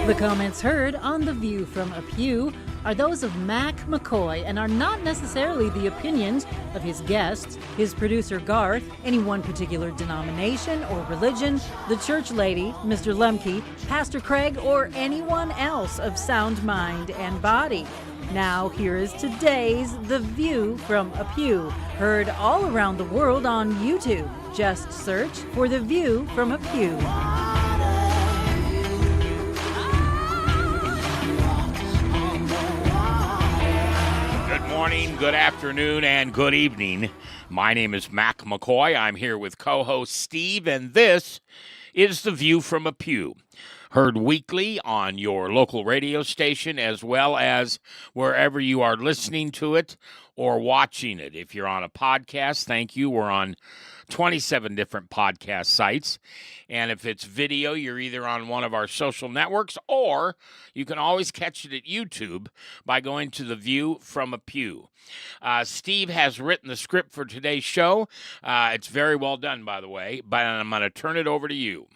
The comments heard on The View from a Pew are those of Mac McCoy and are not necessarily the opinions of his guests, his producer Garth, any one particular denomination or religion, the church lady, Mr. Lemke, Pastor Craig, or anyone else of sound mind and body. Now, here is today's The View from a Pew, heard all around the world on YouTube. Just search for The View from a Pew. Good morning, good afternoon, and good evening. My name is Mac McCoy. I'm here with co-host Steve, and this is The View from a Pew, heard weekly on your local radio station as well as wherever you are listening to it or watching it. If you're on a podcast, thank you. We're on 27 different podcast sites. And if it's video, you're either on one of our social networks or you can always catch it at YouTube by going to The View from a Pew. Steve has written the script for today's show. It's very well done, by the way, but I'm going to turn it over to you.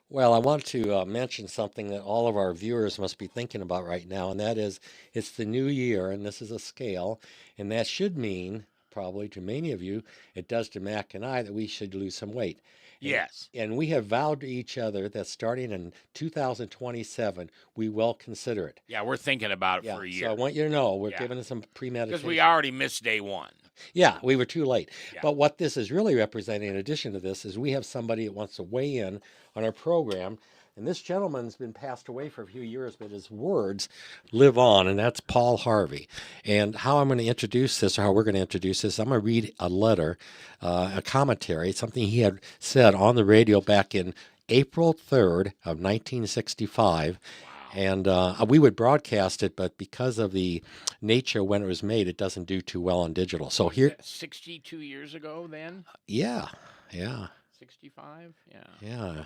Well, I want to mention something that all of our viewers must be thinking about right now, and that is it's the new year, and this is a scale, and that should mean, probably to many of you, it does to Mac and I, that we should lose some weight. Yes. And we have vowed to each other that starting in 2027, we will consider it. Yeah, we're thinking about it for a year. So I want you to know we're giving it some premeditation. Because we already missed day one. Yeah, we were too late. Yeah. But what this is really representing, in addition to this, is we have somebody that wants to weigh in on our program. And this gentleman's been passed away for a few years, but his words live on, and that's Paul Harvey. And how I'm going to introduce this, or how we're going to introduce this, I'm going to read a letter, a commentary, something he had said on the radio back in April 3rd of 1965. And we would broadcast it, but because of the nature when it was made, it doesn't do too well on digital. So here, 62 years ago then? Yeah. 65? Yeah.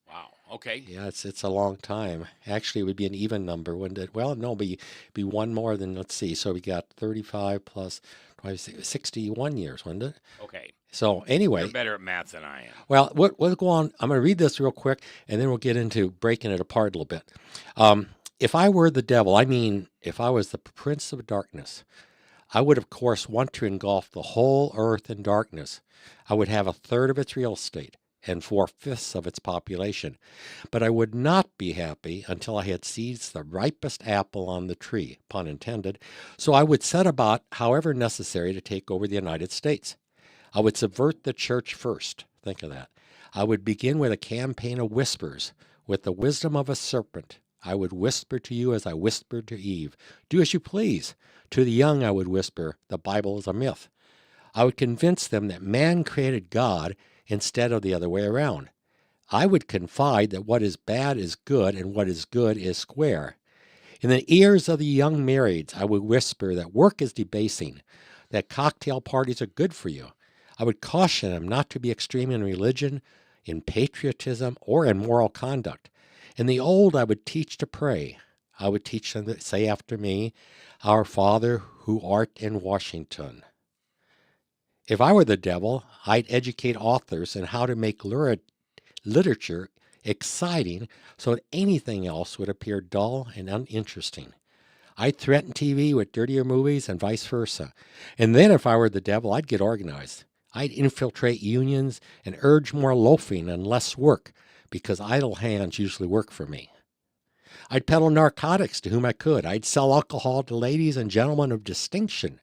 Wow. Okay. Yeah, it's a long time. Actually, it would be an even number, wouldn't it? Well, no, be one more than, let's see. So we got 35 plus 61 years, wouldn't it? Okay. So anyway. You're better at math than I am. Well, we'll go on. I'm going to read this real quick, and then we'll get into breaking it apart a little bit. If I were the devil, I mean, if I was the prince of darkness, I would, of course, want to engulf the whole earth in darkness. I would have a third of its real estate and 4/5 of its population. But I would not be happy until I had seized the ripest apple on the tree, pun intended, so I would set about, however necessary, to take over the United States. I would subvert the church first. Think of that. I would begin with a campaign of whispers. With the wisdom of a serpent, I would whisper to you as I whispered to Eve. Do as you please. To the young I would whisper, the Bible is a myth. I would convince them that man created God instead of the other way around. I would confide that what is bad is good and what is good is square. In the ears of the young marrieds, I would whisper that work is debasing, that cocktail parties are good for you. I would caution them not to be extreme in religion, in patriotism, or in moral conduct. In the old, I would teach to pray. I would teach them to say after me, Our Father who art in Washington. If I were the devil, I'd educate authors in how to make literature exciting so that anything else would appear dull and uninteresting. I'd threaten TV with dirtier movies and vice versa. And then if I were the devil, I'd get organized. I'd infiltrate unions and urge more loafing and less work because idle hands usually work for me. I'd peddle narcotics to whom I could. I'd sell alcohol to ladies and gentlemen of distinction.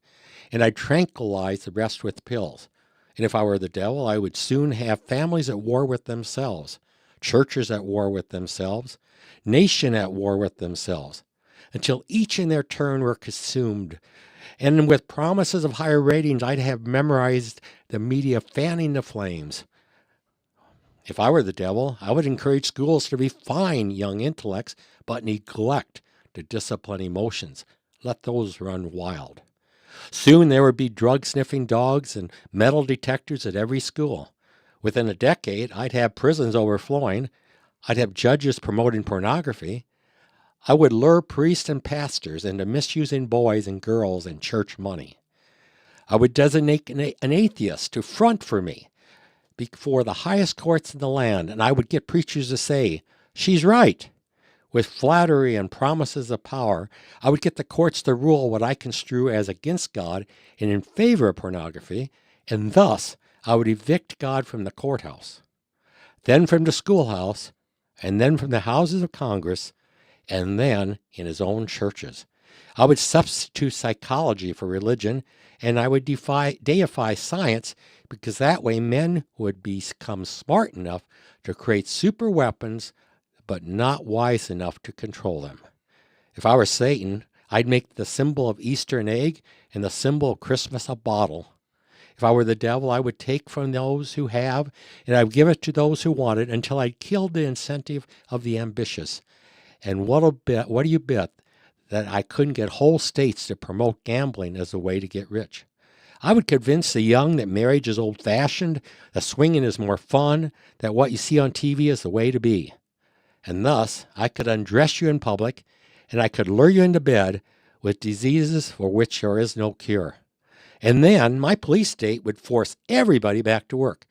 And I'd tranquilize the rest with pills. And if I were the devil, I would soon have families at war with themselves, churches at war with themselves, nation at war with themselves, until each in their turn were consumed. And with promises of higher ratings, I'd have memorized the media fanning the flames. If I were the devil, I would encourage schools to refine young intellects, but neglect to discipline emotions. Let those run wild. Soon there would be drug-sniffing dogs and metal detectors at every school. Within a decade, I'd have prisons overflowing. I'd have judges promoting pornography. I would lure priests and pastors into misusing boys and girls and church money. I would designate an atheist to front for me before the highest courts in the land, and I would get preachers to say, "She's right." With flattery and promises of power, I would get the courts to rule what I construe as against God and in favor of pornography, and thus I would evict God from the courthouse, then from the schoolhouse, and then from the houses of Congress, and then in his own churches. I would substitute psychology for religion, and I would deify science, because that way men would become smart enough to create super weapons, but not wise enough to control them. If I were Satan, I'd make the symbol of Easter an egg and the symbol of Christmas a bottle. If I were the devil, I would take from those who have, and I would give it to those who want it, until I'd killed the incentive of the ambitious. And what do you bet that I couldn't get whole states to promote gambling as a way to get rich? I would convince the young that marriage is old-fashioned, that swinging is more fun, that what you see on TV is the way to be. And thus, I could undress you in public, and I could lure you into bed with diseases for which there is no cure. And then my police state would force everybody back to work.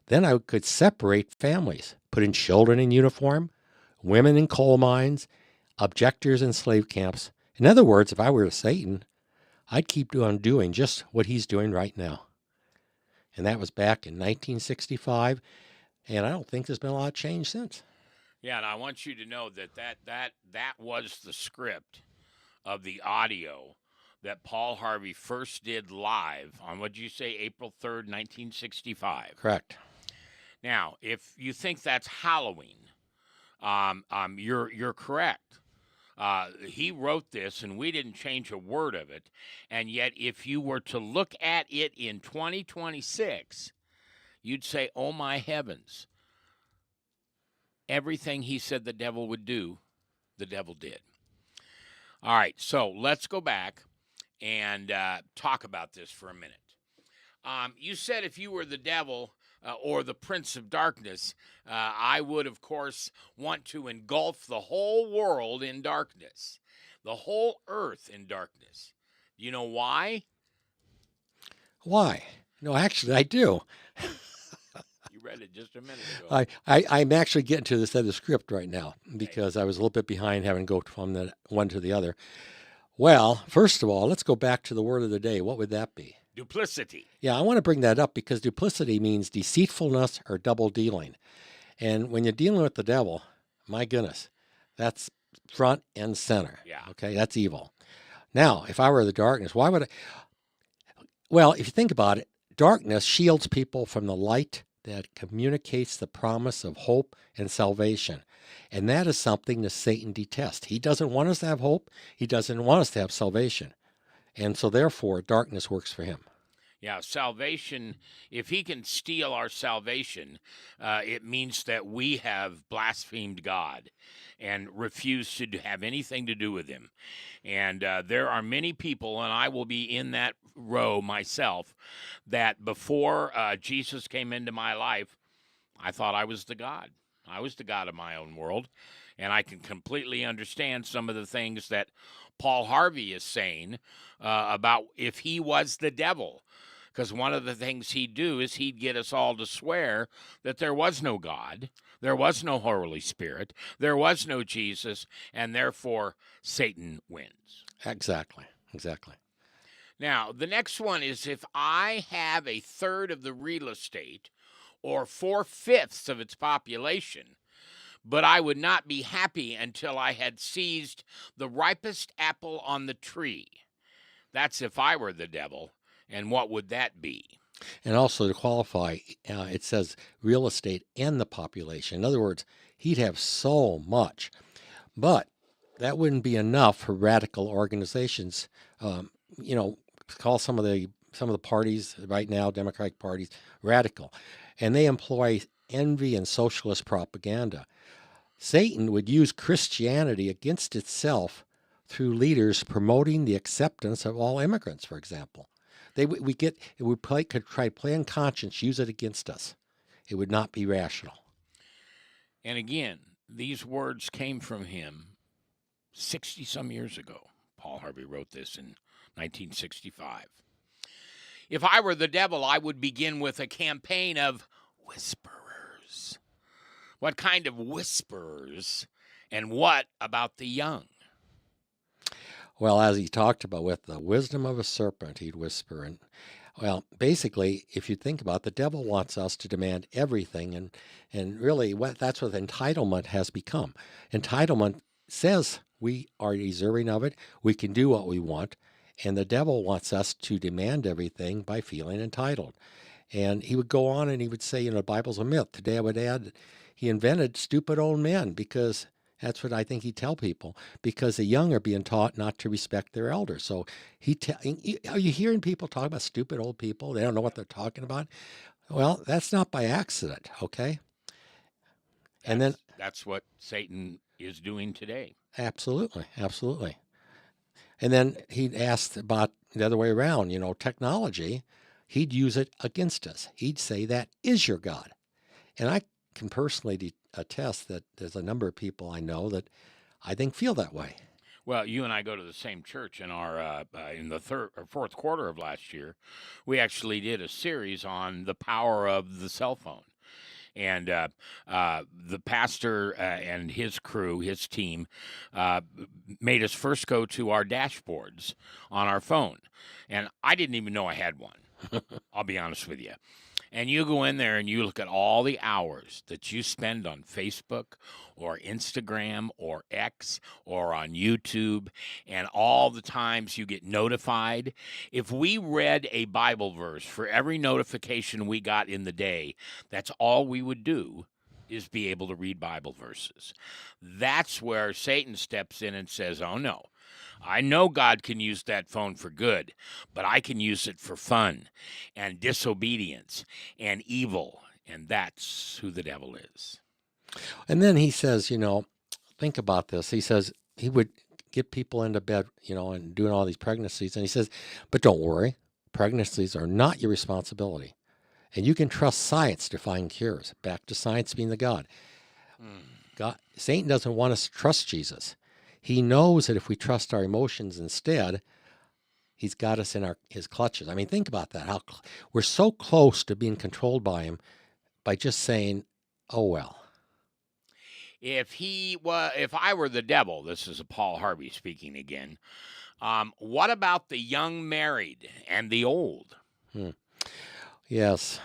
Then I could separate families, putting children in uniform, women in coal mines, objectors in slave camps. In other words, if I were Satan, I'd keep on doing just what he's doing right now. And that was back in 1965, and I don't think there's been a lot of change since. Yeah, and I want you to know that was the script of the audio that Paul Harvey first did live on, what'd you say, April 3rd, 1965. Correct. Now, if you think that's Halloween, you're correct. He wrote this, and we didn't change a word of it. And yet, if you were to look at it in 2026, you'd say, oh, my heavens. Everything he said the devil would do, the devil did. All right, so let's go back and talk about this for a minute. You said if you were the devil or the prince of darkness, I would, of course, want to engulf the whole world in darkness, the whole earth in darkness. You know why? Why? No, actually, I do. You read it just a minute ago. I'm actually getting to this other script right now because I was a little bit behind having to go from the one to the other. Well, first of all, let's go back to the word of the day. What would that be? Duplicity. Yeah, I want to bring that up because duplicity means deceitfulness or double dealing. And when you're dealing with the devil, my goodness, that's front and center. Yeah. Okay, that's evil. Now, if I were the darkness, why would I? Well, if you think about it, darkness shields people from the light that communicates the promise of hope and salvation. And that is something that Satan detests. He doesn't want us to have hope. He doesn't want us to have salvation. And so therefore, darkness works for him. Yeah, salvation, if he can steal our salvation, it means that we have blasphemed God and refused to have anything to do with him. And there are many people, and I will be in that row myself, that before Jesus came into my life, I thought I was the God. I was the God of my own world. And I can completely understand some of the things that Paul Harvey is saying about if he was the devil. Because one of the things he'd do is he'd get us all to swear that there was no God, there was no Holy Spirit, there was no Jesus, and therefore Satan wins. Exactly. Now, the next one is if I have a third of the real estate or 4/5 of its population, but I would not be happy until I had seized the ripest apple on the tree. That's if I were the devil. And what would that be? And also to qualify, it says real estate and the population. In other words, he'd have so much. But that wouldn't be enough for radical organizations. Call some of the parties right now, Democratic parties, radical. And they employ envy and socialist propaganda. Satan would use Christianity against itself through leaders promoting the acceptance of all immigrants, for example. Could try to play on conscience, use it against us. It would not be rational. And again, these words came from him 60-some years ago. Paul Harvey wrote this in 1965. If I were the devil, I would begin with a campaign of whisperers. What kind of whisperers And what about the young? Well, as he talked about, with the wisdom of a serpent, he'd whisper. And well, basically, if you think about it, the devil wants us to demand everything, and really, that's what entitlement has become. Entitlement says we are deserving of it. We can do what we want, and the devil wants us to demand everything by feeling entitled. And he would go on and he would say, the Bible's a myth. Today I would add, he invented stupid old men, because that's what I think he'd tell people, because the young are being taught not to respect their elders. So are you hearing people talk about stupid old people? They don't know what they're talking about. Well, that's not by accident, okay? And then That's what Satan is doing today. absolutely, absolutely. And then he'd ask about the other way around, technology. He'd use it against us. He'd say that is your God. And I can personally attest that there's a number of people I know that I think feel that way. Well, you and I go to the same church. In our in the third or fourth quarter of last year, we actually did a series on the power of the cell phone. And the pastor and his crew, his team, made us first go to our dashboards on our phone. And I didn't even know I had one. I'll be honest with you. And you go in there and you look at all the hours that you spend on Facebook or Instagram or X or on YouTube, and all the times you get notified. If we read a Bible verse for every notification we got in the day, that's all we would do, is be able to read Bible verses. That's where Satan steps in and says, oh no, I know God can use that phone for good, but I can use it for fun and disobedience and evil. And that's who the devil is. And then he says, think about this. He says he would get people into bed, and doing all these pregnancies. And he says, but don't worry, pregnancies are not your responsibility. And you can trust science to find cures. Back to science being the God. Satan doesn't want us to trust Jesus. He knows that if we trust our emotions instead, he's got us in his clutches. I mean, think about that. How we're so close to being controlled by him by just saying, "Oh well." If I were the devil, this is a Paul Harvey speaking again. What about the young married and the old? Yes,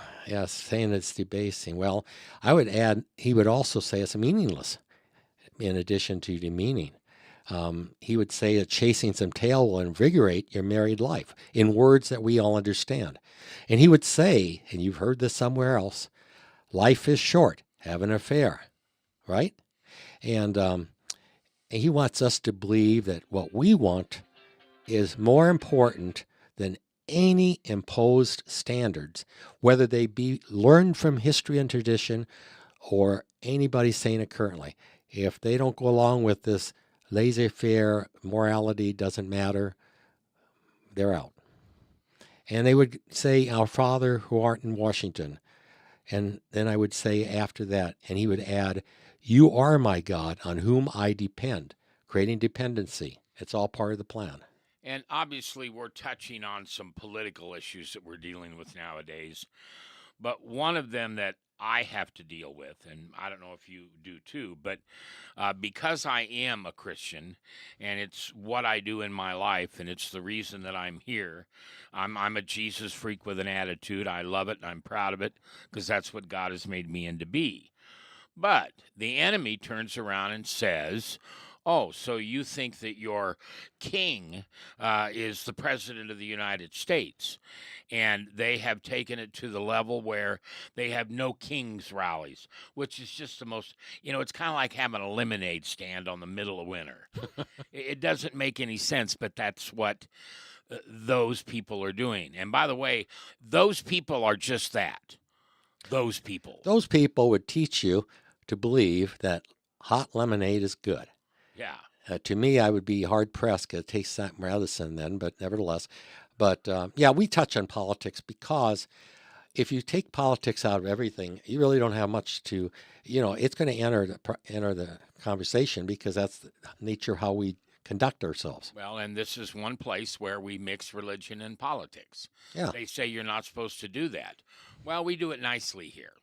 saying it's debasing. Well, I would add, he would also say it's meaningless, in addition to demeaning. He would say that chasing some tail will invigorate your married life, in words that we all understand. And he would say, and you've heard this somewhere else, life is short, have an affair, right? And he wants us to believe that what we want is more important than any imposed standards, whether they be learned from history and tradition or anybody saying it currently. If they don't go along with this laissez-faire, morality doesn't matter, they're out. And they would say, our Father who art in Washington. And then I would say after that, and he would add, you are my God on whom I depend, creating dependency. It's all part of the plan. And obviously, we're touching on some political issues that we're dealing with nowadays. But one of them that I have to deal with, and I don't know if you do too, but because I am a Christian and it's what I do in my life and it's the reason that I'm here, I'm a Jesus freak with an attitude. I love it and I'm proud of it because that's what God has made me into be. But the enemy turns around and says, oh, so you think that your king is the president of the United States? And they have taken it to the level where they have no king's rallies, which is just the most, it's kind of like having a lemonade stand on the middle of winter. It doesn't make any sense, but that's what those people are doing. And by the way, those people are just that. Those people. Those people would teach you to believe that hot lemonade is good. Yeah. To me, I would be hard pressed because it tastes like medicine then, but nevertheless. But yeah, we touch on politics because if you take politics out of everything, you really don't have much to, it's going to enter the conversation because that's the nature of how we conduct ourselves. Well, and this is one place where we mix religion and politics. Yeah. They say you're not supposed to do that. Well, we do it nicely here.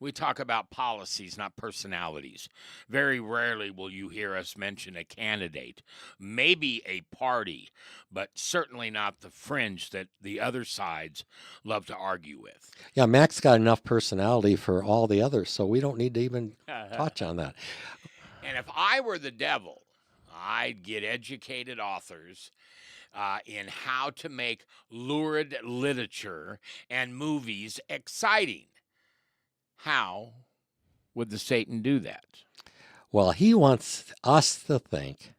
We talk about policies, not personalities. Very rarely will you hear us mention a candidate, maybe a party, but certainly not the fringe that the other sides love to argue with. Yeah, Mac's got enough personality for all the others, so we don't need to even touch on that. And if I were the devil, I'd get educated authors in how to make lurid literature and movies exciting. How would the Satan do that? Well, he wants us to think,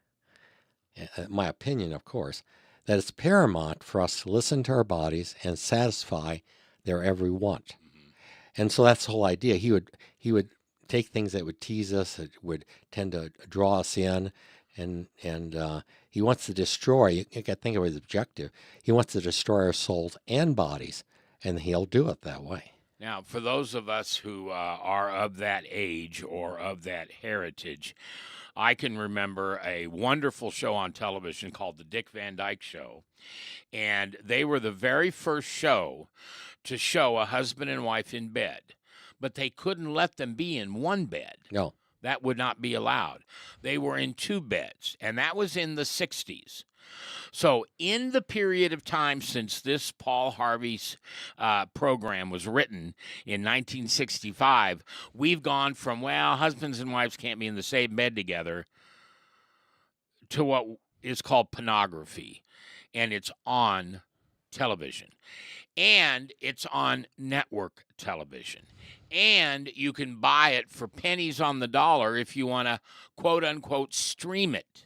my opinion, of course, that it's paramount for us to listen to our bodies and satisfy their every want. And so that's the whole idea. He would take things that would tease us, that would tend to draw us in, and he wants to destroy. You got to think of his objective. He wants to destroy our souls and bodies, and he'll do it that way. Now, for those of us who are of that age or of that heritage, I can remember a wonderful show on television called The Dick Van Dyke Show. And they were the very first show to show a husband and wife in bed. But they couldn't let them be in one bed. No. That would not be allowed. They were in two beds, and that was in the 60s. So in the period of time since this Paul Harvey's program was written in 1965, we've gone from, well, husbands and wives can't be in the same bed together to what is called pornography, and it's on television. And it's on network television. And you can buy it for pennies on the dollar if you want to, quote unquote, stream it.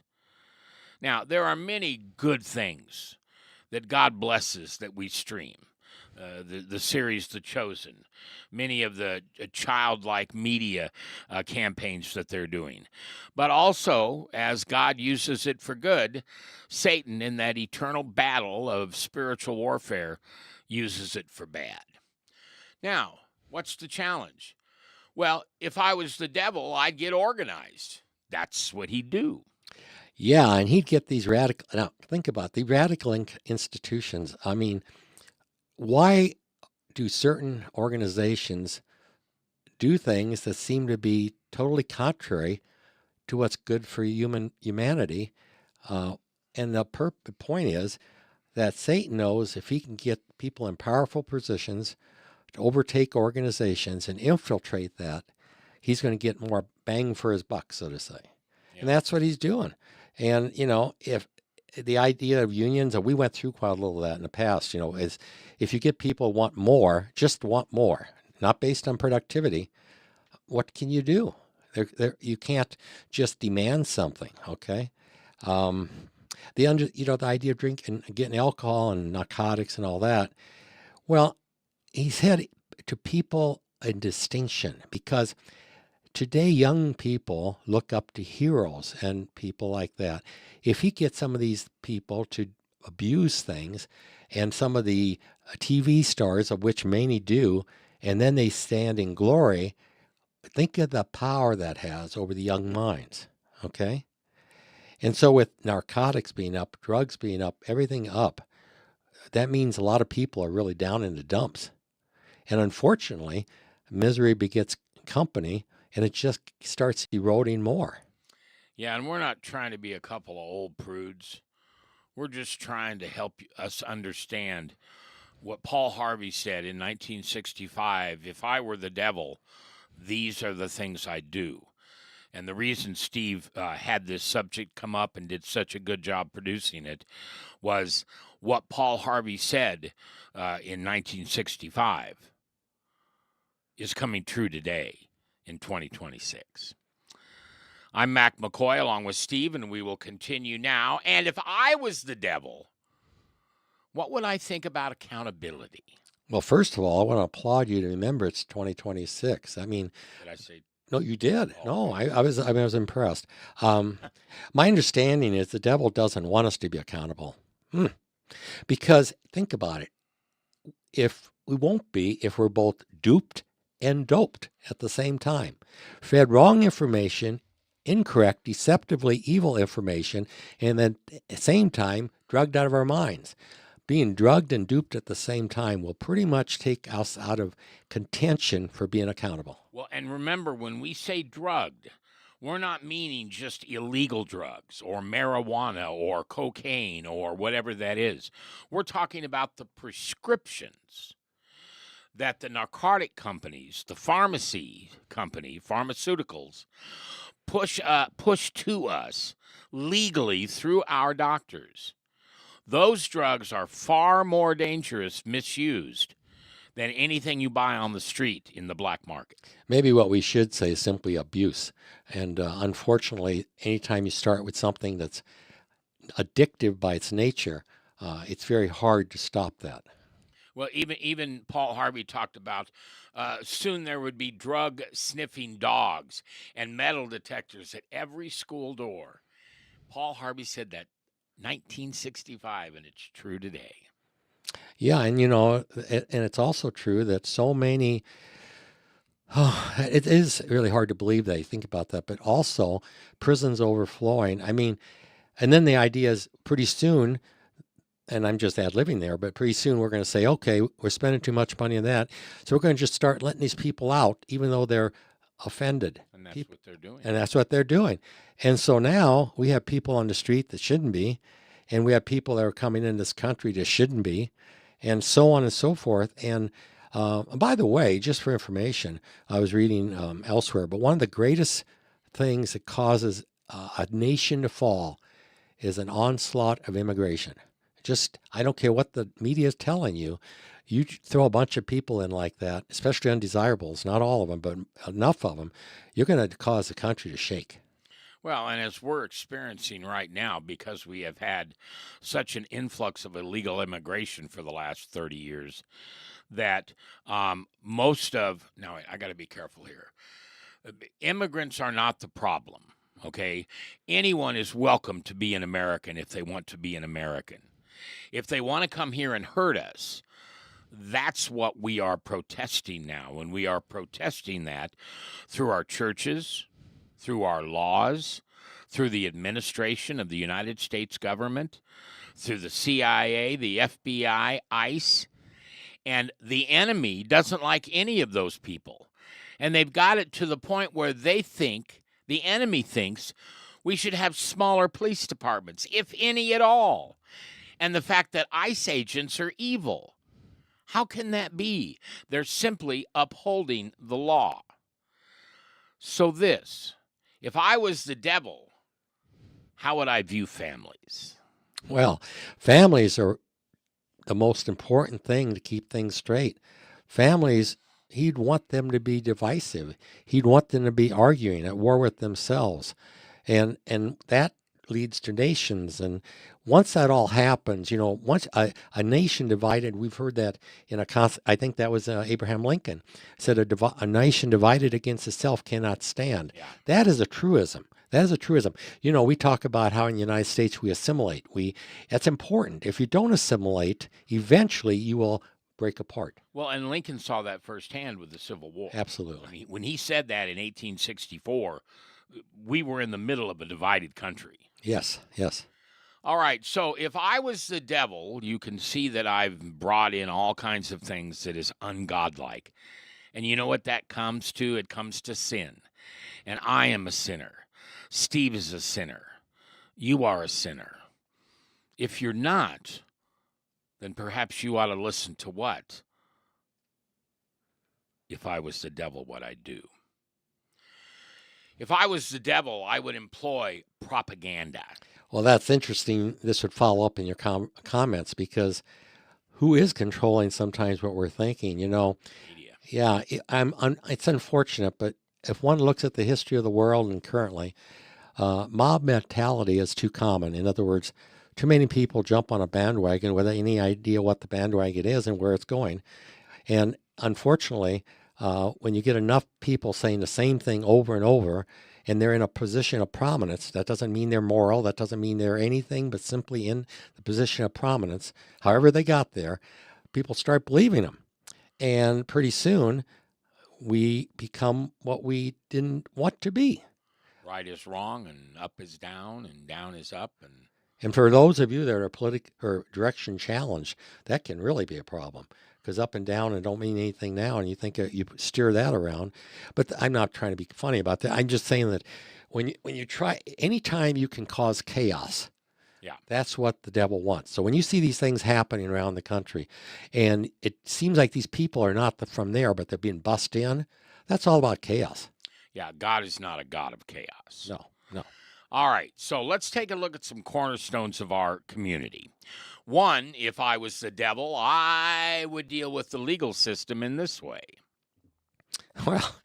Now, there are many good things that God blesses that we stream. The series The Chosen, many of the childlike media campaigns that they're doing. But also, as God uses it for good, Satan, in that eternal battle of spiritual warfare, uses it for bad. Now, what's the challenge? Well, if I was the devil, I'd get organized. That's what he'd do. Yeah, and he'd get these radical. Now, think about the radical institutions. I mean, why do certain organizations do things that seem to be totally contrary to what's good for humanity? And the point is that Satan knows if he can get people in powerful positions to overtake organizations and infiltrate that, he's going to get more bang for his buck, so to say. Yeah. And that's what he's doing. And, if the idea of unions, and we went through quite a little of that in the past, is if you get people want more, just want more, not based on productivity, what can you do? You can't just demand something, okay? The idea of drinking, getting alcohol and narcotics and all that, well, he said to people a distinction, because today young people look up to heroes and people like that. If he gets some of these people to abuse things, and some of the TV stars, of which many do, and then they stand in glory, think of the power that has over the young minds, okay? And so with narcotics being up, drugs being up, everything up, that means a lot of people are really down in the dumps. And unfortunately, misery begets company, and it just starts eroding more. Yeah, and we're not trying to be a couple of old prudes. We're just trying to help us understand what Paul Harvey said in 1965. If I were the devil, these are the things I'd do. And the reason Steve had this subject come up and did such a good job producing it was what Paul Harvey said in 1965 is coming true today in 2026. I'm Mac McCoy along with Steve, and we will continue now. And if I was the devil, what would I think about accountability? Well, first of all, I want to applaud you to remember it's 2026. I mean, did I say? No, you did. Oh. No, I was impressed. My understanding is the devil doesn't want us to be accountable. Because think about it. If we won't be, if we're both duped and doped at the same time, fed wrong information, incorrect, deceptively evil information, and then at the same time drugged out of our minds. being drugged and duped at the same time will pretty much take us out of contention for being accountable. Well, and remember, when we say drugged, we're not meaning just illegal drugs or marijuana or cocaine or whatever that is. We're talking about the prescriptions that the narcotic companies, the pharmacy company, pharmaceuticals, push to us legally through our doctors. Those drugs are far more dangerous misused than anything you buy on the street in the black market. Maybe what we should say is simply abuse. And unfortunately, anytime you start with something that's addictive by its nature, it's very hard to stop that. Well, even Paul Harvey talked about soon there would be drug sniffing dogs and metal detectors at every school door. Paul Harvey said that 1965, and it's true today. Yeah, and and it's also true that so many. It is really hard to believe that you think about that, but also prisons overflowing. I mean, and then the idea is pretty soon, and I'm just ad-libbing there, but pretty soon we're going to say, okay, we're spending too much money on that, so we're going to just start letting these people out, even though they're offended. And that's what they're doing. And that's what they're doing. And so now we have people on the street that shouldn't be, and we have people that are coming in this country that shouldn't be, and so on and so forth. And by the way, just for information, I was reading elsewhere, but one of the greatest things that causes a nation to fall is an onslaught of immigration. Just, I don't care what the media is telling you. You throw a bunch of people in like that, especially undesirables, not all of them, but enough of them, you're going to cause the country to shake. Well, and as we're experiencing right now, because we have had such an influx of illegal immigration for the last 30 years, that most of, now I got to be careful here, immigrants are not the problem, okay? Anyone is welcome to be an American if they want to be an American. If they want to come here and hurt us, that's what we are protesting now. And we are protesting that through our churches, through our laws, through the administration of the United States government, through the CIA, the FBI, ICE. And the enemy doesn't like any of those people. And they've got it to the point where they think, the enemy thinks, we should have smaller police departments, if any at all. And the fact that ICE agents are evil. How can that be? They're simply upholding the law. So if I was the devil, how would I view families? Well, families are the most important thing to keep things straight. Families, he'd want them to be divisive. He'd want them to be arguing, at war with themselves. And that leads to nations. And once that all happens, once a nation divided, we've heard that I think that was Abraham Lincoln, said a nation divided against itself cannot stand. Yeah. That is a truism. That is a truism. We talk about how in the United States we assimilate. That's important. If you don't assimilate, eventually you will break apart. Well, and Lincoln saw that firsthand with the Civil War. Absolutely. When he said that in 1864, we were in the middle of a divided country. Yes, yes. All right, so if I was the devil, you can see that I've brought in all kinds of things that is ungodlike. And you know what that comes to? It comes to sin. And I am a sinner. Steve is a sinner. You are a sinner. If you're not, then perhaps you ought to listen to what? If I was the devil, what I'd do. If I was the devil, I would employ propaganda. Well, that's interesting. This would follow up in your comments, because who is controlling sometimes what we're thinking? Media. Yeah, it's unfortunate, but if one looks at the history of the world and currently, mob mentality is too common. In other words, too many people jump on a bandwagon without any idea what the bandwagon is and where it's going. And unfortunately, when you get enough people saying the same thing over and over, and they're in a position of prominence, that doesn't mean they're moral, that doesn't mean they're anything but simply in the position of prominence, however they got there, people start believing them. And pretty soon, we become what we didn't want to be. Right is wrong, and up is down is up. And And for those of you that are or direction challenged, that can really be a problem because up and down and don't mean anything now, and you think you steer that around. But I'm not trying to be funny about that. I'm just saying that when you try, anytime you can cause chaos, Yeah. that's what the devil wants. So when you see these things happening around the country, and it seems like these people are not from there, but they're being bussed in, that's all about chaos. Yeah, God is not a God of chaos. No, no. All right, so let's take a look at some cornerstones of our community. One, if I was the devil, I would deal with the legal system in this way. Well,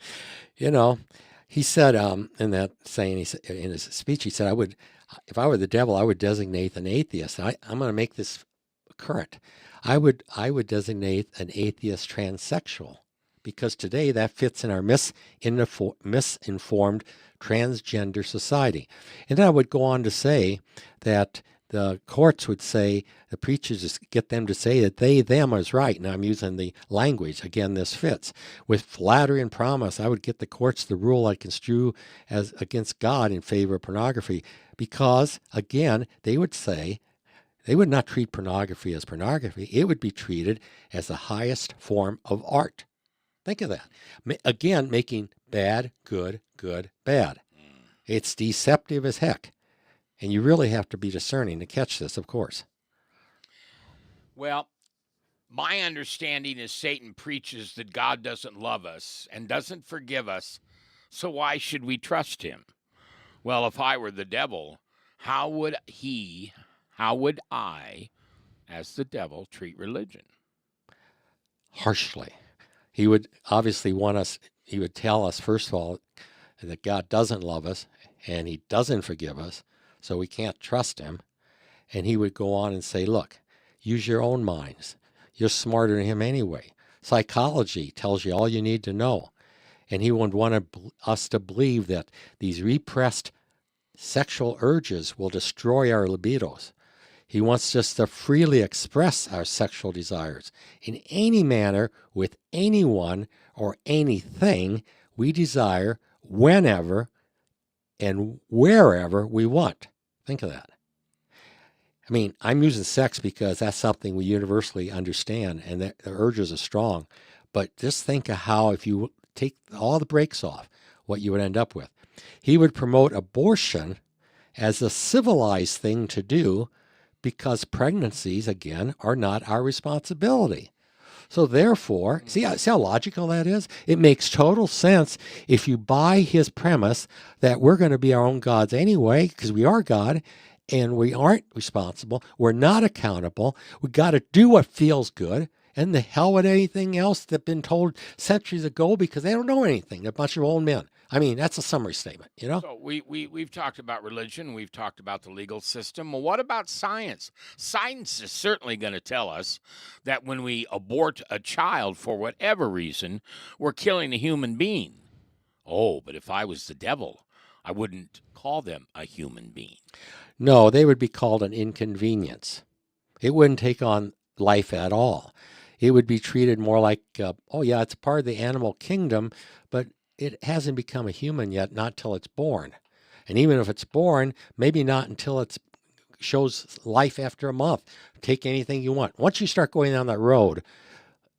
you know, he said in that saying, he said, in his speech, he said, if I were the devil, I would designate an atheist. I'm going to make this current. I would designate an atheist transsexual because today that fits in our misinformed transgender society. And then I would go on to say that the courts would say, the preachers just get them to say that they, them is right. And I'm using the language. Again, this fits. With flattery and promise, I would get the courts to rule I construe as against God in favor of pornography. Because, again, they would say, they would not treat pornography as pornography. It would be treated as the highest form of art. Think of that. Again, making bad, good, good, bad. It's deceptive as heck. And you really have to be discerning to catch this, of course. Well, my understanding is Satan preaches that God doesn't love us and doesn't forgive us, so why should we trust him? Well, if I were the devil, how would I, as the devil, treat religion? Harshly. He would obviously want us, he would tell us, first of all, that God doesn't love us and he doesn't forgive us, so we can't trust him. And he would go on and say, look, use your own minds. You're smarter than him anyway. Psychology tells you all you need to know. And he would want us to believe that these repressed sexual urges will destroy our libidos. He wants us to freely express our sexual desires in any manner with anyone or anything we desire whenever and wherever we want. Think of that. I mean, I'm using sex because that's something we universally understand and that the urges are strong. But just think of how, if you take all the brakes off, what you would end up with. He would promote abortion as a civilized thing to do because pregnancies, again, are not our responsibility. So therefore, see how logical that is? It makes total sense if you buy his premise that we're going to be our own gods anyway, because we are God, and we aren't responsible. We're not accountable. We got to do what feels good, and the hell with anything else that's been told centuries ago because they don't know anything. They're a bunch of old men. I mean, that's a summary statement, you know? So we've talked about religion. We've talked about the legal system. Well, what about science? Science is certainly going to tell us that when we abort a child for whatever reason, we're killing a human being. Oh, but if I was the devil, I wouldn't call them a human being. No, they would be called an inconvenience. It wouldn't take on life at all. It would be treated more like, oh yeah, it's part of the animal kingdom, but it hasn't become a human yet, not till it's born. And even if it's born, maybe not until it shows life after a month. Take anything you want. Once you start going down that road,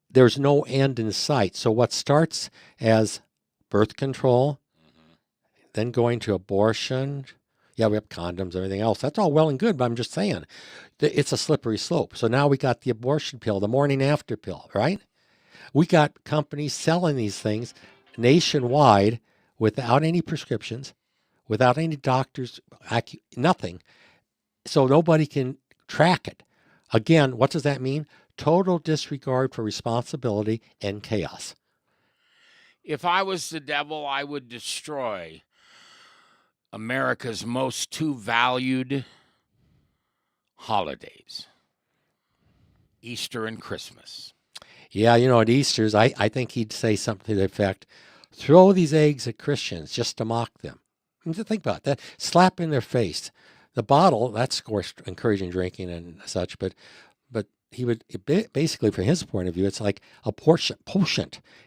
there's no end in sight. So what starts as birth control, then going to abortion, yeah, we have condoms, everything else. That's all well and good, but I'm just saying, it's a slippery slope. So now we got the abortion pill, the morning after pill, right? We got companies selling these things nationwide without any prescriptions, without any doctors, nothing. So nobody can track it. Again, what does that mean? Total disregard for responsibility and chaos. If I was the devil, I would destroy America's most two valued holidays, Easter and Christmas. Yeah, you know, at Easter's, I think he'd say something to the effect, throw these eggs at Christians just to mock them. And to think about that, slap in their face. The bottle, that's of course encouraging drinking and such, but he would, basically from his point of view, it's like a potion.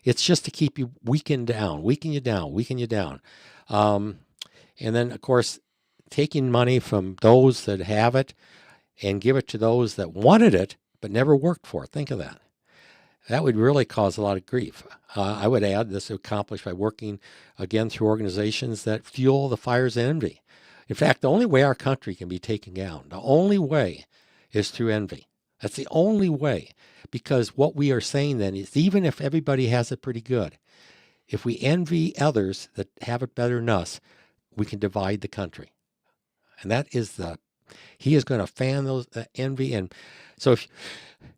It's just to keep you weaken you down. And then, of course, taking money from those that have it and give it to those that wanted it but never worked for it. Think of that. That would really cause a lot of grief. I would add this is accomplished by working, again, through organizations that fuel the fires of envy. In fact, the only way our country can be taken down, the only way is through envy. That's the only way. Because what we are saying then is even if everybody has it pretty good, if we envy others that have it better than us, we can divide the country. And that is he is going to fan those envy. And so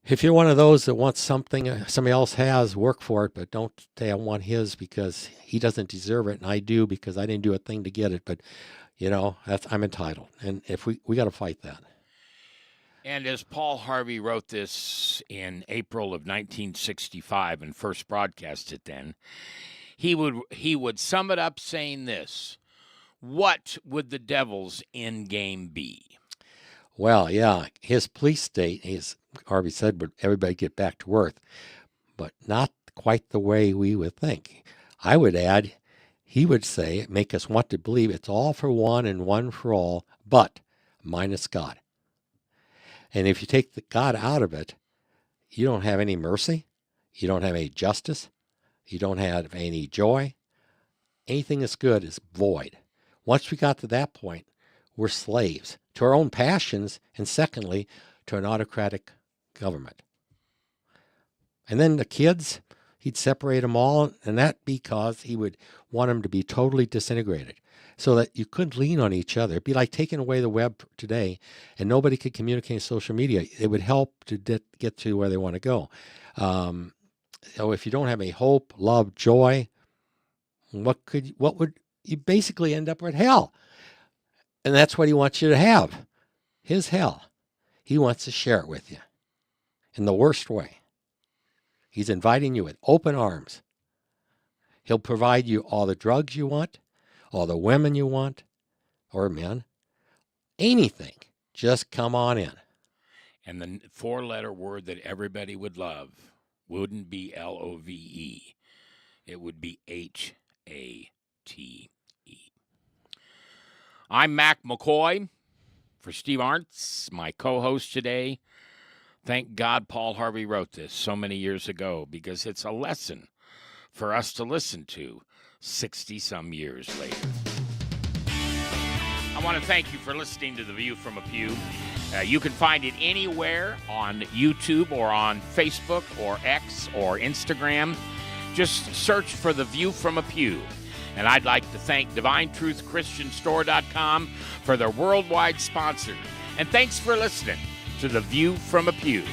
if you're one of those that wants something somebody else has, work for it, but don't say I want his because he doesn't deserve it, and I do because I didn't do a thing to get it. But, I'm entitled. And if we got to fight that. And as Paul Harvey wrote this in April of 1965 and first broadcast it then, he would sum it up saying this: what would the devil's end game be? Well, yeah, his police state, as Harvey said, would everybody get back to work, but not quite the way we would think. I would add, he would say, make us want to believe it's all for one and one for all, but minus God. And if you take the God out of it, you don't have any mercy, you don't have any justice, you don't have any joy. Anything that's good is void. Once we got to that point, we're slaves to our own passions, and secondly, to an autocratic government. And then the kids, he'd separate them all, and that because he would want them to be totally disintegrated so that you couldn't lean on each other. It'd be like taking away the web today and nobody could communicate in social media. It would help to get to where they want to go. So if you don't have any hope, love, joy, what would you basically end up with? Hell. And that's what he wants you to have. His hell. He wants to share it with you in the worst way. He's inviting you with open arms. He'll provide you all the drugs you want, all the women you want, or men, anything. Just come on in. And the four-letter word that everybody would love wouldn't be L-O-V-E. It would be H-A-T-E. I'm Mac McCoy for Steve Aerts, my co-host today. Thank God Paul Harvey wrote this so many years ago because it's a lesson for us to listen to 60-some years later. I want to thank you for listening to The View from a Pew. You can find it anywhere on YouTube or on Facebook or X or Instagram. Just search for The View from a Pew. And I'd like to thank DivineTruthChristianStore.com for their worldwide sponsor. And thanks for listening to The View from a Pew.